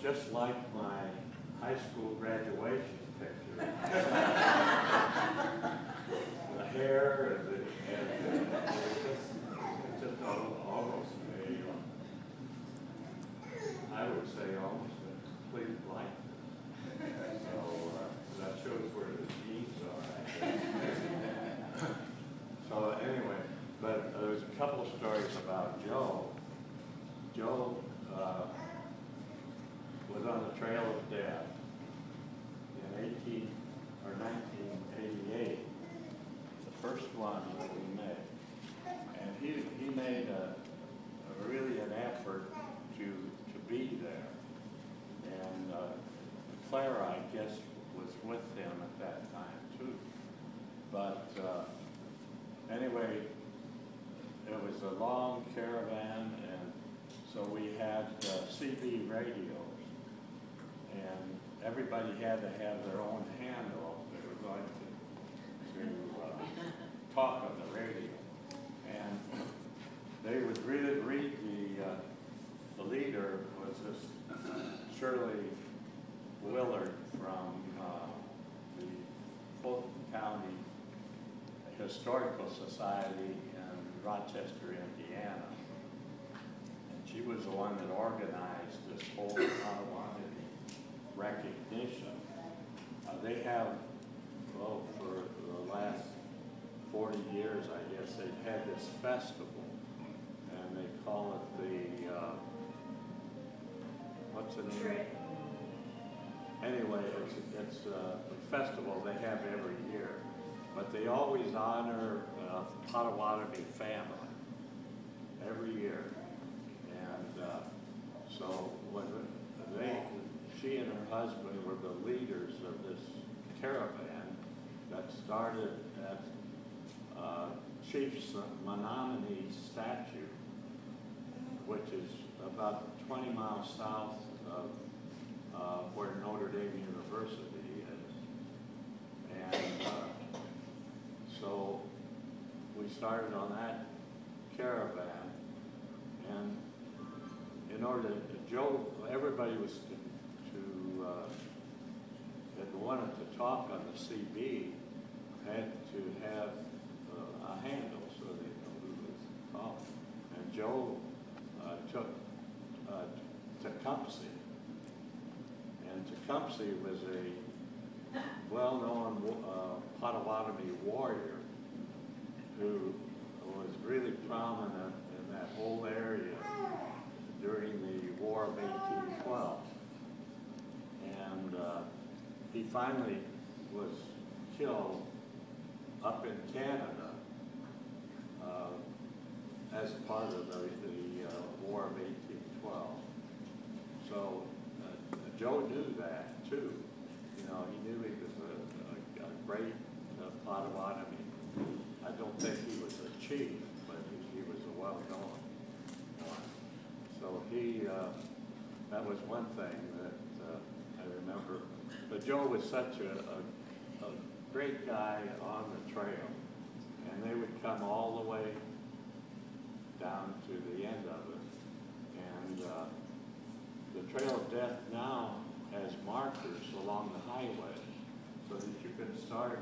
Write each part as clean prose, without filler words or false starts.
just like my high school graduation picture. The hair and it's just almost I would say almost a complete likeness. So that shows where the genes are. So anyway, but there's a couple of stories about Joe. Joe was on the trail of death in 1988, the first one that we made. And he made really an effort to be there. And Clara, I guess, was with him at that time too. But anyway, it was a long caravan, and so we had CB radios, and everybody had to have their own handle. They were going to talk on the radio, and they would read the leader was this Shirley Willard from the Fulton County Historical Society in Rochester, Indiana. And she was the one that organized this whole Potawatomi recognition. They have, well, for the last 40 years, I guess, they've had this festival, and they call it the, what's the name? Anyway, it's a festival they have every year, but they always honor Potawatomi family every year. And so when she and her husband were the leaders of this caravan that started at Chief Menominee statue, which is about 20 miles south of where Notre Dame University is. And so we started on that caravan, and in order to, Joe, everybody was that wanted to talk on the CB had to have a handle so they know who was calling. And Joe took Tecumseh, and Tecumseh was a well-known Potawatomi warrior who was really prominent in that whole area during the War of 1812. And he finally was killed up in Canada as part of the War of 1812. So Joe knew that too. You know, he knew he was a great Potawatomi. I don't think he was a chief, but he was a well-known one. So that was one thing that I remember. But Joe was such a great guy on the trail, and they would come all the way down to the end of it. And the Trail of Death now has markers along the highway so that you can start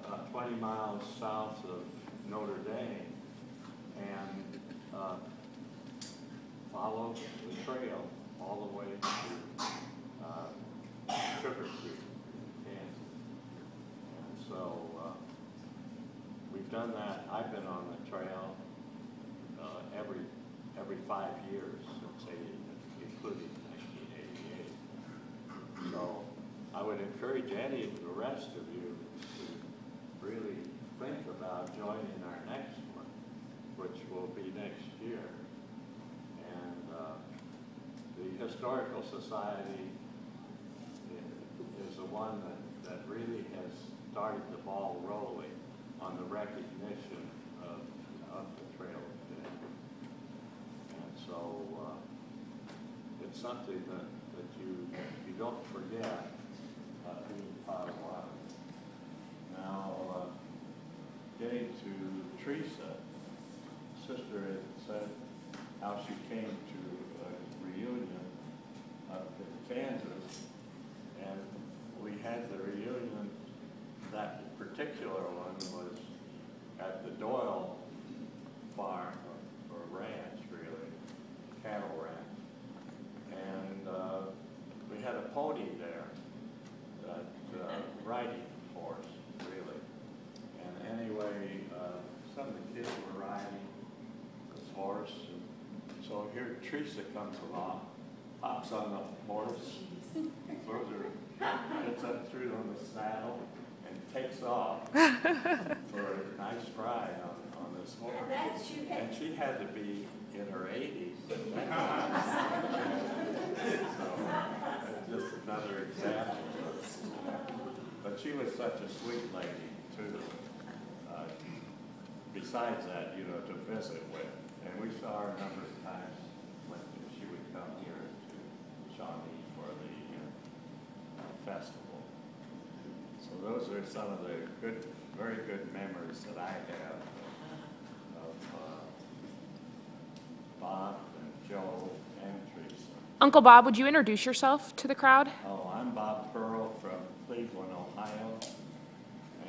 about 20 miles south of Notre Dame and follow the trail all the way to Sugar Creek, Kansas. And so we've done that. I've been on the trail every 5 years since including 1988. So I would encourage any of the rest of you to really think about joining our next one, which will be next year. And the Historical Society is the one that really has started the ball rolling on the recognition of the Trail of Death. And so it's something that you don't forget in Potawatomi. Now, getting to Teresa, sister had said how she came to a reunion up in Kansas, and we had the reunion. That particular one was at the Doyle farm, or ranch really, cattle ranch. And we had a pony there, that riding horse, really. And anyway, some of the kids were riding this horse. And so here Teresa comes along, hops on the horse, throws her, gets up through on the saddle, and takes off for a nice ride on this horse. And she had to be in her 80s. So that's just another example. But she was such a sweet lady, too. Besides that, you know, to visit with. And we saw her a number of times when she would come here to Shawnee for the festival. So those are some of the good, very good memories that I have of Bob and Joe and Teresa. Uncle Bob, would you introduce yourself to the crowd? Oh, I'm Bob Pearl from Cleveland, Ohio.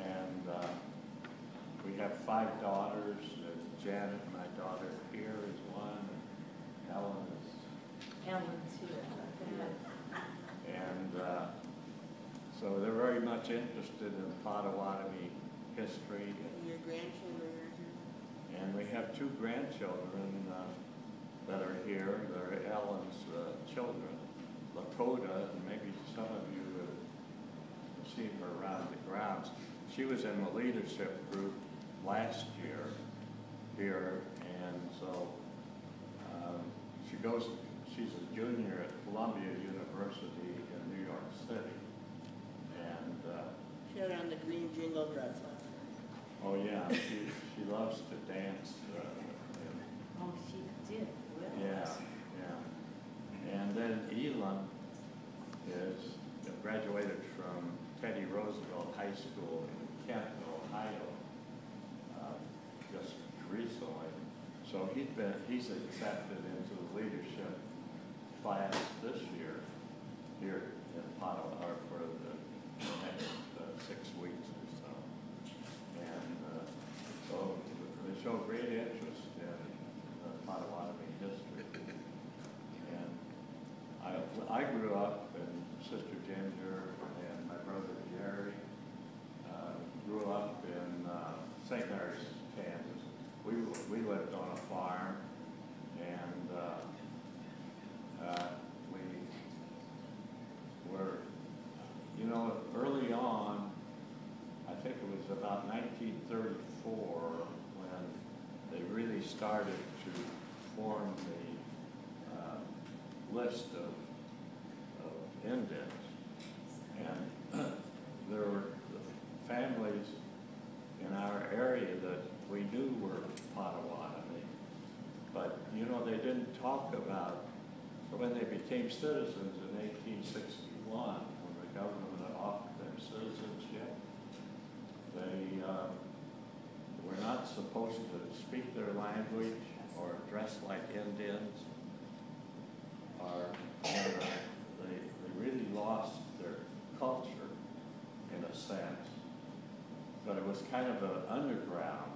And we have 5 daughters. There's Janet, my daughter here, is one. And Ellen's here. And so they're very much interested in Potawatomi history. And your grandchildren are here? And we have 2 grandchildren that are here. They're Ellen's children, Lakota, and maybe some of you have seen her around the grounds. She was in the leadership group last year here, and so she's a junior at Columbia University in New York City. And She had on the green jingle dress last night. oh yeah, she loves to dance. Oh, she did. Well. Yeah, yeah. And then Elam graduated from Teddy Roosevelt High School in Kent, Ohio, just recently. So he's accepted into the leadership class this year here in Potawatomi for the next 6 weeks or so. And so they show great interest in Potawatomi history. And I grew up, and Sister Ginger and my brother Jerry grew up in St. Mary's, Kansas. We lived on a farm, and we were, you know, early on, I think it was about 1934 when they really started to form the list of Indians. And there were families in our area that we knew were Potawatomi, but you know, they didn't talk about, when they became citizens in 1861, when the government offered them citizenship, they were not supposed to speak their language or dress like Indians, or they really lost their culture in a sense. But it was kind of an underground,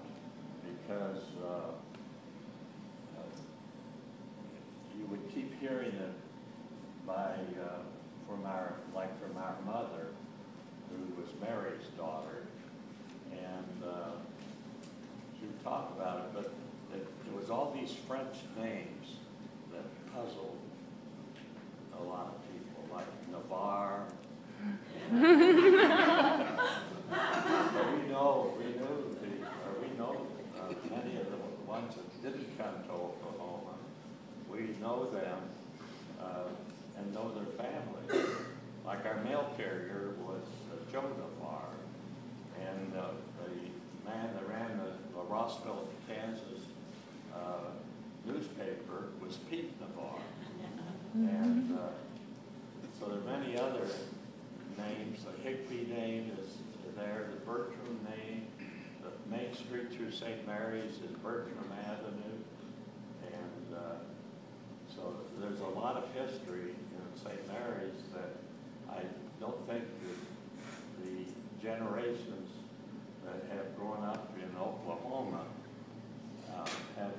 because you would keep hearing it from our mother, who was Mary's daughter, and she would talk about it, but it was all these French names that puzzled a lot of people, like Navarre. But we know many of the ones that didn't come to Oklahoma. We know them and know their families. Like our mail carrier was Joe Navarre, and the man that ran the Rossville, Kansas newspaper was Pete Navarre. And so there are many other names. The Higby name is there, the Bertram name, the Main Street through St. Mary's is Bertram Avenue. And so there's a lot of history in St. Mary's that I don't think that the generations that have grown up in Oklahoma have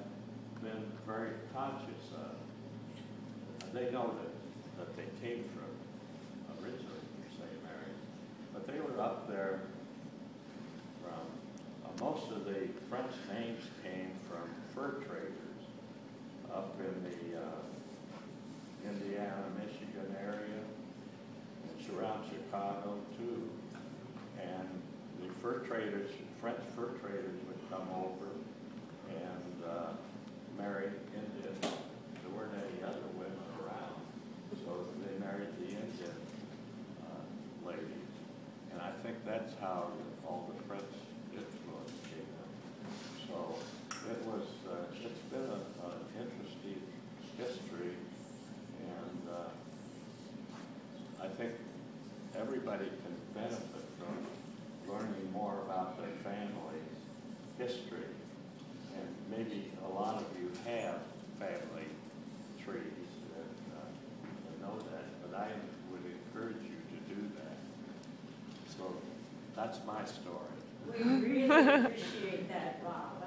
been very conscious of. They know that they came from originally from St. Mary's, but they were up there from, most of the French names came from fur traders up in the Indiana, Michigan area, and around Chicago too. And the fur traders, French fur traders would come over and marry Indians. There weren't any other women around, so they married the Indian ladies. And I think that's how all the French influence came in. So it was, it's been an interesting history, and I think everybody can benefit from learning more about their family history. And maybe a lot of you have family trees and know that, but I would encourage you to do that. So that's my story. We really appreciate that, Bob.